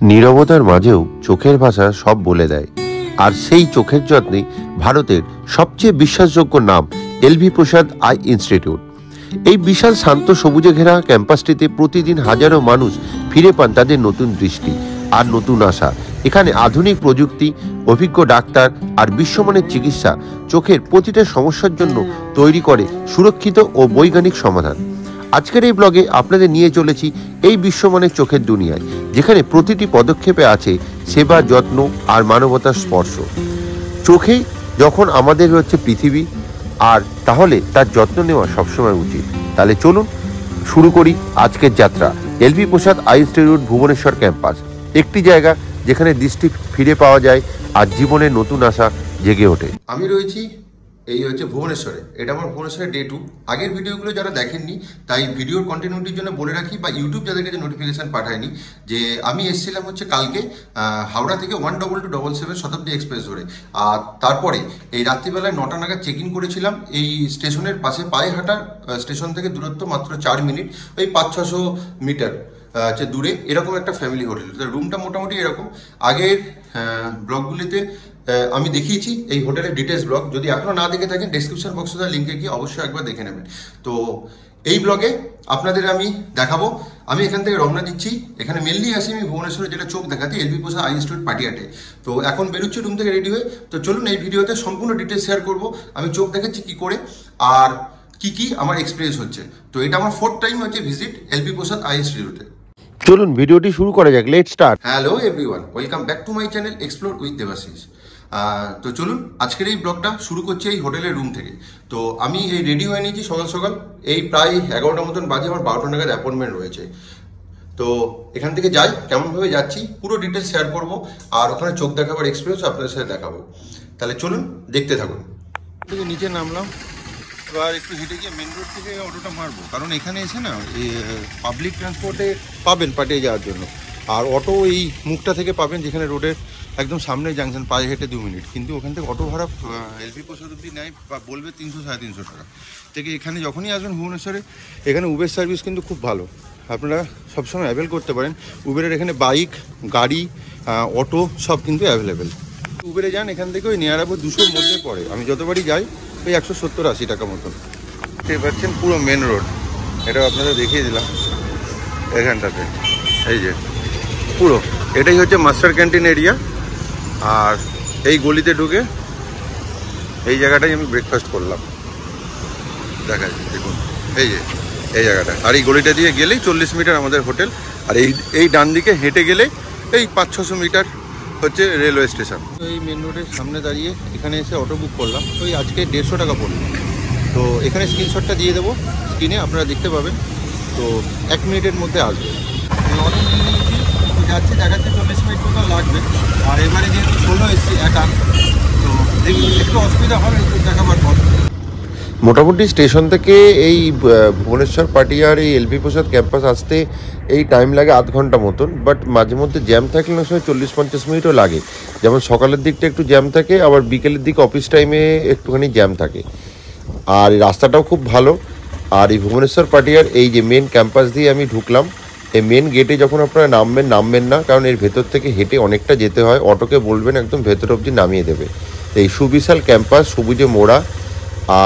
নীরবতার মাঝেও চোখের ভাষা সব বলে দেয়। আর সেই চোখের যত্নে ভারতের সবচেয়ে বিশ্বাসযোগ্য নাম এলভি প্রসাদ আই ইনস্টিটিউট। এই বিশাল শান্ত সবুজে ঘেরা ক্যাম্পাসটিতে প্রতিদিন হাজারো মানুষ ফিরে পান তাদের নতুন দৃষ্টি আর নতুন আশা। এখানে আধুনিক প্রযুক্তি, অভিজ্ঞ ডাক্তার আর বিশ্বমানের চিকিৎসা চোখের প্রতিটা সমস্যার জন্য তৈরি করে সুরক্ষিত ও বৈজ্ঞানিক সমাধান। আজকের এই ব্লগে আপনাদের নিয়ে চলেছি এই বিশ্বমানের চোখের দুনিয়ায়, যেখানে প্রতিটি পদক্ষেপে আছে সেবা, যত্ন আর মানবতার স্পর্শ। চোখেই যখন আমাদের হচ্ছে পৃথিবী, আর তাহলে তার যত্ন নেওয়া সবসময় উচিত। তাহলে চলুন শুরু করি আজকের যাত্রা। এলভি প্রসাদ আই ইনস্টিটিউট ভুবনেশ্বর ক্যাম্পাস, একটি জায়গা যেখানে দৃষ্টি ফিরে পাওয়া যায় আর জীবনের নতুন আশা জেগে ওঠে। আমি রয়েছি এই হচ্ছে ভুবনেশ্বরে। এটা আমার ভুবনেশ্বরের ডে 2। আগের ভিডিওগুলো যারা দেখেননি, তাই ভিডিওর কন্টিনিউটির জন্য বলে রাখি, বা ইউটিউব যাদের কাছে নোটিফিকেশান পাঠায়নি, যে আমি এসেছিলাম হচ্ছে কালকে হাওড়া থেকে 12277 শতাব্দী এক্সপ্রেস ধরে। আর তারপরে এই রাত্রিবেলায় 9টা নাগাদ চেক ইন করেছিলাম। এই স্টেশনের পাশে পায়ে হাঁটা স্টেশন থেকে দূরত্ব মাত্র 4 মিনিট, ওই 500-600 মিটার দূরে এরকম একটা ফ্যামিলি হোটেল। রুমটা মোটামুটি এরকম। আগের ব্লগগুলিতে আমি দেখিয়েছি এই হোটেলের ডিটেলস ব্লগ। যদি এখনও না দেখে থাকেন, ডেসক্রিপশন বক্সে তার লিঙ্কে গিয়ে অবশ্যই একবার দেখে নেবেন। তো এই ব্লগে আপনাদের আমি দেখাবো, আমি এখান থেকে রওনা দিচ্ছি। এখানে মেনলি আসি আমি ভুবনেশ্বরে যেটা চোখ দেখাতে, এলভি প্রসাদ আই ইনস্টিটিউট পাটিয়াটে। তো এখন বেরোচ্ছি রুম থেকে রেডি হয়ে। তো চলুন এই ভিডিওতে সম্পূর্ণ ডিটেলস শেয়ার করব, আমি চোখ দেখাচ্ছি কী করে আর কি আমার এক্সপিরিয়েন্স হচ্ছে। তো এটা আমার 4th টাইম হচ্ছে ভিজিট এলভি প্রসাদ আই ইনস্টিটিউটে। চলুন ভিডিওটি শুরু করা যাক। Let's start. Hello everyone, welcome back to my channel explore with Debashis. তো চলুন আজকের এই ব্লগটা শুরু করছি এই হোটেলের রুম থেকে। তো আমি এই রেডি হয়ে নিয়েছি সকাল সকাল, এই প্রায় 11টা মতন বাজে, আমার 12টা নাগাদ অ্যাপয়েন্টমেন্ট রয়েছে। তো এখান থেকে যাই, কেমনভাবে যাচ্ছি পুরো ডিটেলস শেয়ার করবো, আর ওখানে চোখ দেখাবার এক্সপিরিয়েন্স আপনাদের সাথে দেখাবো। তাহলে চলুন দেখতে থাকুন। নিচে নামলাম, এবার একটু হেঁটে গিয়ে মেন রোড থেকে অটোটা মারবো, কারণ এখানে এসে না পাবলিক ট্রান্সপোর্টে পাবেন পাঠিয়ে যাওয়ার জন্য, আর অটো এই মুখটা থেকে পাবেন যেখানে রোডের একদম সামনে জাংশন, পায়ে হেঁটে 2 মিনিট। কিন্তু ওখান থেকে অটো ভাড়া এলভি প্রসাদ অব্দি নেয় বা বলবে 300-350 টাকা থেকে। এখানে যখনই আসবেন ভুবনেশ্বরে, এখানে উবের সার্ভিস কিন্তু খুব ভালো, আপনারা সবসময় অ্যাভেল করতে পারেন। উবেরের এখানে বাইক, গাড়ি, অটো সব কিন্তু অ্যাভেলেবেল। উবেরে যান, এখান থেকে ওই নিয়ার অ্যাবাউট 200-র মধ্যে পড়ে। আমি যতবারই যাই ওই 170-80 টাকা মতন। দেখতে পাচ্ছেন পুরো মেন রোড, এটাও আপনাদের দেখিয়ে দিলাম এখানটাতে। এই যে পুরো এটাই হচ্ছে মাস্টার ক্যান্টিন এরিয়া, আর এই গলিতে ঢুকে এই জায়গাটাই আমি ব্রেকফাস্ট করলাম। দেখা যায় দেখুন এই যে এই জায়গাটা, আর এই গলিটা দিয়ে গেলেই 40 মিটার আমাদের হোটেল, আর এই ডান দিকে হেঁটে গেলে এই 500-600 মিটার হচ্ছে রেলওয়ে স্টেশন। তো এই মেন রোডের সামনে দাঁড়িয়ে এখানে এসে অটো বুক করলাম, তো এই আজকে 150 টাকা পড়লো। তো এখানে স্ক্রিনশটটা দিয়ে দেবো, স্ক্রিনে আপনারা দেখতে পাবেন। তো 1 মিনিটের মধ্যে আসবে। অটো নিয়ে নিয়েছি, তো যাচ্ছি, দেখাচ্ছি 40 মিনিট মতো লাগবে। আর এবারে যেহেতু সোলো এসছি একা, তো দেখি একটু অসুবিধা হবে একটু দেখাবার পর। মোটামুটি স্টেশন থেকে এই ভুবনেশ্বর পাটিয়ার এই এলভি প্রসাদ ক্যাম্পাস আসতে এই টাইম লাগে আধ ঘন্টা মতন, বাট মাঝে মধ্যে জ্যাম থাকলে না সময় 40-50 মিনিটও লাগে। যেমন সকালের দিকটা একটু জ্যাম থাকে, আবার বিকেলের দিকে অফিস টাইমে একটুখানি জ্যাম থাকে। আর এই রাস্তাটাও খুব ভালো। আর এই ভুবনেশ্বর পাটিয়ার এই যে মেন ক্যাম্পাস দিয়ে আমি ঢুকলাম, এই মেন গেটে যখন আপনারা নামবেন না, কারণ এর ভেতর থেকে হেঁটে অনেকটা যেতে হয়। অটোকে বলবেন একদম ভেতর অবধি নামিয়ে দেবে। এই সুবিশাল ক্যাম্পাস, সবুজে মোড়া,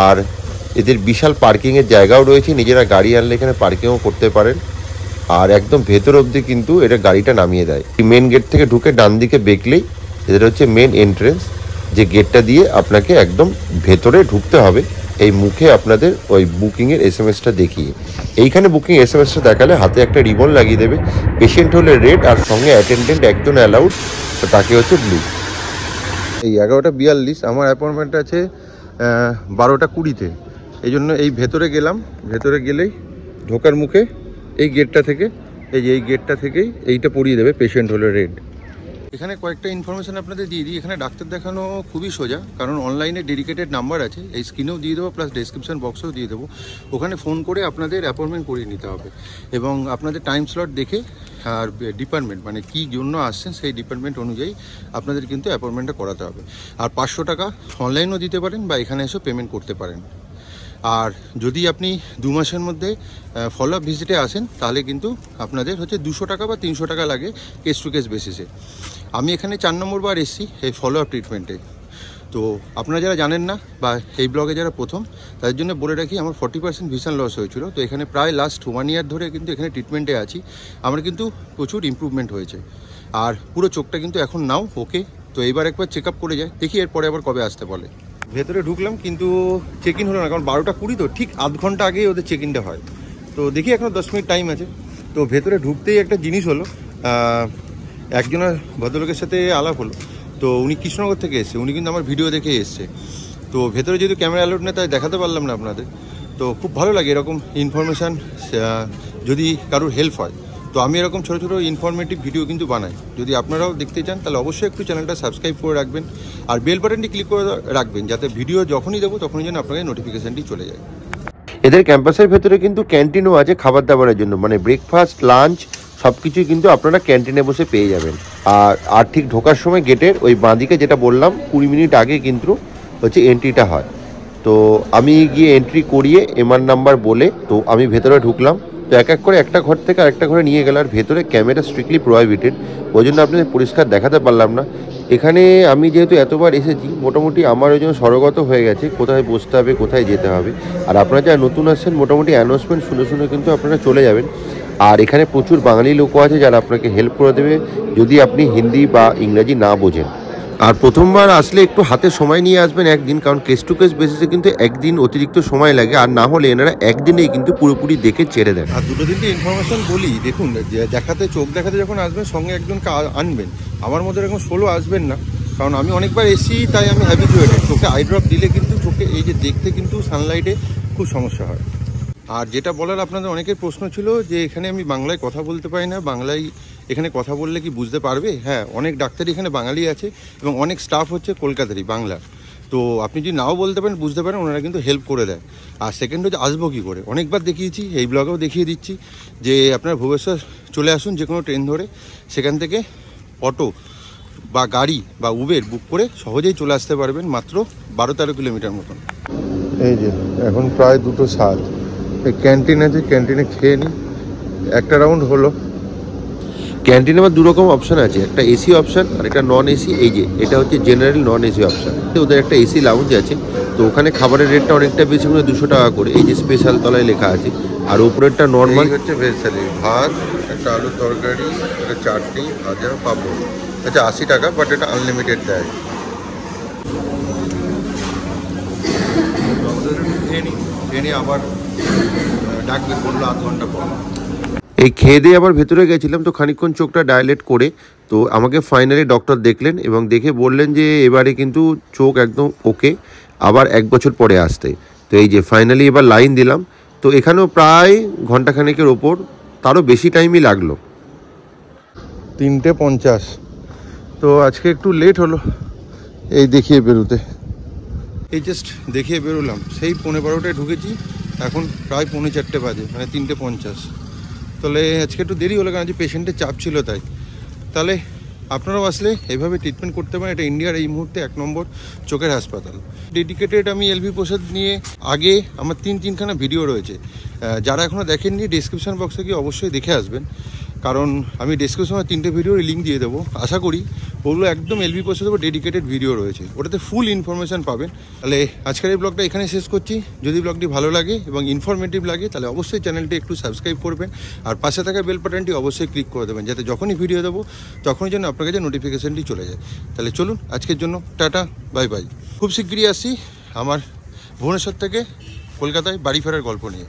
আর এদের বিশাল পার্কিংয়ের জায়গাও রয়েছে। নিজেরা গাড়ি আনলে এখানে পার্কিংও করতে পারেন, আর একদম ভেতর অবধি কিন্তু এটা গাড়িটা নামিয়ে দেয়। মেন গেট থেকে ঢুকে ডান দিকে বেঁকলেই এদের হচ্ছে মেন এন্ট্রেন্স, যে গেটটা দিয়ে আপনাকে একদম ভেতরে ঢুকতে হবে। এই মুখে আপনাদের ওই বুকিংয়ের SMS-টা দেখিয়ে, এইখানে বুকিং SMS-টা দেখালে হাতে একটা রিবন লাগিয়ে দেবে। পেশেন্ট হলে রেড, আর সঙ্গে অ্যাটেন্ডেন্ট একজন অ্যালাউড, তাকে হচ্ছে ব্লু। এই 11:42, আমার অ্যাপয়েন্টমেন্ট আছে 12:20-তে। এই জন্য এই ভেতরে গেলাম। ভেতরে গেলেই ঢোকার মুখে এই গেটটা থেকে, এই যে এই গেটটা থেকেই এইটা পরিয়ে দেবে পেশেন্ট হলে রেড। এখানে কয়েকটা ইনফরমেশান আপনাদের দিয়ে দিই। এখানে ডাক্তার দেখানো খুবই সোজা, কারণ অনলাইনে ডেডিকেটেড নাম্বার আছে, এই স্ক্রিনেও দিয়ে দেবো, প্লাস ডেসক্রিপশন বক্সেও দিয়ে দেবো। ওখানে ফোন করে আপনাদের অ্যাপয়েন্টমেন্ট করিয়ে নিতে হবে, এবং আপনাদের টাইম স্লট দেখে আর ডিপার্টমেন্ট মানে কী জন্য আসছেন সেই ডিপার্টমেন্ট অনুযায়ী আপনাদের কিন্তু অ্যাপয়েন্টমেন্টটা করাতে হবে। আর 500 টাকা অনলাইনও দিতে পারেন, বা এখানে এসেও পেমেন্ট করতে পারেন। আর যদি আপনি 2 মাসের মধ্যে ফলো আপ ভিজিটে আসেন তাহলে কিন্তু আপনাদের হচ্ছে 200 টাকা বা 300 টাকা লাগে কেস টু কেস বেসিসে। আমি এখানে 4 নম্বর বার এসেছি এই ফলো আপ ট্রিটমেন্টে। তো আপনারা যারা জানেন না বা এই ব্লগে যারা প্রথম, তাদের জন্য বলে রাখি আমার 40% ভিশন লস হয়েছিল। তো এখানে প্রায় লাস্ট 1 ইয়ার ধরে কিন্তু এখানে ট্রিটমেন্টে আছি। আমার কিন্তু প্রচুর ইমপ্রুভমেন্ট হয়েছে আর পুরো চোখটা কিন্তু এখন নাও ওকে। তো এইবার একবার চেক আপ করে যায়, দেখি এরপরে আবার কবে আসতে বলে। ভেতরে ঢুকলাম কিন্তু চেক ইন হলো না, কারণ 12টা 20 তো ঠিক আধ ঘন্টা আগেই ওদের চেক ইনটা হয়। তো দেখি এখনও 10 মিনিট টাইম আছে। তো ভেতরে ঢুকতেই একটা জিনিস হলো, একজনের ভদ্রলোকের সাথে আলাপ হলো। তো উনি কৃষ্ণনগর থেকে এসছে, উনি কিন্তু আমার ভিডিও দেখে এসছে। তো ভেতরে যেহেতু ক্যামেরা অ্যালাউড নেই তাই দেখাতে পারলাম না আপনাদের। তো খুব ভালো লাগে এরকম ইনফরমেশান যদি কারোর হেল্প হয়। তো আমি এরকম ছোটো ছোটো ইনফরমেটিভ ভিডিও কিন্তু বানাই। যদি আপনারাও দেখতে চান তাহলে অবশ্যই একটু চ্যানেলটা সাবস্ক্রাইব করে রাখবেন আর বেল বাটনটি ক্লিক করে রাখবেন, যাতে ভিডিও যখনই দেবো তখনই যেন আপনাকে নোটিফিকেশানটি চলে যায়। এদের ক্যাম্পাসের ভেতরে কিন্তু ক্যান্টিনও আছে খাবার দাবারের জন্য, মানে ব্রেকফাস্ট লাঞ্চ সব কিছুই কিন্তু আপনারা ক্যান্টিনে বসে পেয়ে যাবেন। আর ঠিক ঢোকার সময় গেটের ওই বাঁদিকে যেটা বললাম 20 মিনিট আগে কিন্তু হচ্ছে এন্ট্রিটা হয়। তো আমি গিয়ে এন্ট্রি করিয়ে এমআর নাম্বার বলে তো আমি ভেতরে ঢুকলাম। তো এক এক করে একটা ঘর থেকে আরেকটা ঘরে নিয়ে গেল, আর ভেতরে ক্যামেরা স্ট্রিক্টলি প্রোহিবিটেড, ওই জন্য আপনাদের পরিষ্কার দেখাতে পারলাম না। এখানে আমি যেহেতু এতবার এসেছি মোটামুটি আমার ওই জন্য সরগত হয়ে গেছে কোথায় বসতে হবে কোথায় যেতে হবে। আর আপনারা যারা নতুন আসছেন মোটামুটি অ্যানাউন্সমেন্ট শুনে শুনে কিন্তু আপনারা চলে যাবেন। আর এখানে প্রচুর বাঙালি লোকও আছে যারা আপনাকে হেল্প করে দেবে যদি আপনি হিন্দি বা ইংরাজি না বোঝেন। আর প্রথমবার আসলে একটু হাতে সময় নিয়ে আসবেন একদিন, কারণ কেস টু কেস বেসিসে কিন্তু একদিন অতিরিক্ত সময় লাগে, আর না হলে এনারা একদিনেই কিন্তু পুরোপুরি দেখে ছেড়ে দেন। আর দুটো তিনটে ইনফরমেশন বলি, দেখুন দেখাতে চোখ দেখাতে যখন আসবেন সঙ্গে একজনকে আনবেন। আমার মধ্যে এরকম সোলো আসবেন না, কারণ আমি অনেকবার এসি তাই আমি হ্যাবিচুয়েটেড। চোখে আই ড্রপ দিলে কিন্তু চোখে এই যে দেখতে কিন্তু সানলাইটে খুব সমস্যা হয়। আর যেটা বলার আপনাদের অনেকের প্রশ্ন ছিল যে এখানে আমি বাংলায় কথা বলতে পারি না, বাংলায় এখানে কথা বললে কি বুঝতে পারবে? হ্যাঁ, অনেক ডাক্তারই এখানে বাঙালি আছে এবং অনেক স্টাফ হচ্ছে কলকাতারই বাংলার। তো আপনি যদি নাও বলতে পারেন বুঝতে পারেন, ওনারা কিন্তু হেল্প করে দেয়। আর সেকেন্ড হচ্ছে আসবো কী করে, অনেকবার দেখিয়েছি, এই ব্লগেও দেখিয়ে দিচ্ছি যে আপনারা ভুবনেশ্বর চলে আসুন যে কোনো ট্রেন ধরে, সেখান থেকে অটো বা গাড়ি বা উবের বুক করে সহজেই চলে আসতে পারবেন, মাত্র 12-13 কিলোমিটার মতন। এই যে এখন প্রায় 2:07, এই ক্যান্টিন আছে, ক্যান্টিনে খেয়ে নিই। একটা রাউন্ড হলো। ক্যান্টিনে আবার 2 রকম অপশান আছে, একটা এসি অপশান আর একটা নন এসি। এই যে এটা হচ্ছে জেনারেল নন এসি অপশান। ওদের একটা এসি লাউঞ্জ আছে, তো ওখানে খাবারের রেটটা অনেকটা বেশি করে 200 টাকা করে, এই যে স্পেশাল তলায় লেখা আছে। আর উপরেরটা নর্মাল হচ্ছে ভেজ থালি, ভাত, একটা আলুর তরকারি, একটা চাটনি, ভাজা, পাঁপড়। আচ্ছা 80 টাকা, বাট এটা আনলিমিটেড দেয়। খেয়ে নিই আবার ডাকবে, বললো আধ ঘন্টা পর। এই খেয়ে দিয়ে আবার ভেতরে গেছিলাম, তো খানিকক্ষণ চোখটা ডাইলেট করে তো আমাকে ফাইনালি ডক্টর দেখলেন এবং দেখে বললেন যে এবারে কিন্তু চোখ একদম ওকে, আবার 1 বছর পরে আসতে। তো এই যে ফাইনালি এবার লাইন দিলাম। তো এখানেও প্রায় ঘন্টাখানেকের ওপর, তারও বেশি টাইমই লাগলো। 3:50। তো আজকে একটু লেট হলো এই দেখিয়ে বেরোতে। এই জাস্ট দেখিয়ে বেরোলাম, সেই 12:15টায় ঢুকেছি, এখন প্রায় 3:45 বাজে, মানে 3:50। তাহলে আজকে একটু দেরি হলো, কারণ যে পেশেন্টের চাপ ছিল তাই। তাহলে আপনারাও আসলে এইভাবে ট্রিটমেন্ট করতে পারেন। এটা ইন্ডিয়ার এই মুহূর্তে 1 নম্বর চোখের হাসপাতাল। ডেডিকেটেড আমি এলভি প্রসাদ নিয়ে আগে আমার 3-3খানা ভিডিও রয়েছে, যারা এখনও দেখেননি ডিসক্রিপশান বক্সে গিয়ে অবশ্যই দেখে আসবেন, কারণ আমি ডিসক্রিপশনে 3টে ভিডিওর লিঙ্ক দিয়ে দেবো। আশা করি ওগুলো একদম এলভি প্রসাদের উপর ডেডিকেটেড ভিডিও রয়েছে, ওটাতে ফুল ইনফরমেশান পাবেন। তাহলে আজকের এই ব্লগটা এখানে শেষ করছি। যদি ব্লগটি ভালো লাগে এবং ইনফরমেটিভ লাগে তাহলে অবশ্যই চ্যানেলটি একটু সাবস্ক্রাইব করবেন, আর পাশে থাকা বেল বাটনটি অবশ্যই ক্লিক করে দেবেন, যাতে যখনই ভিডিও দেবো তখনই যেন আপনার কাছে নোটিফিকেশানটি চলে যায়। তাহলে চলুন আজকের জন্য টাটা, বাই বাই। খুব শীঘ্রই আসি আমার ভুবনেশ্বর থেকে কলকাতায় বাড়ি ফেরার গল্প নিয়ে।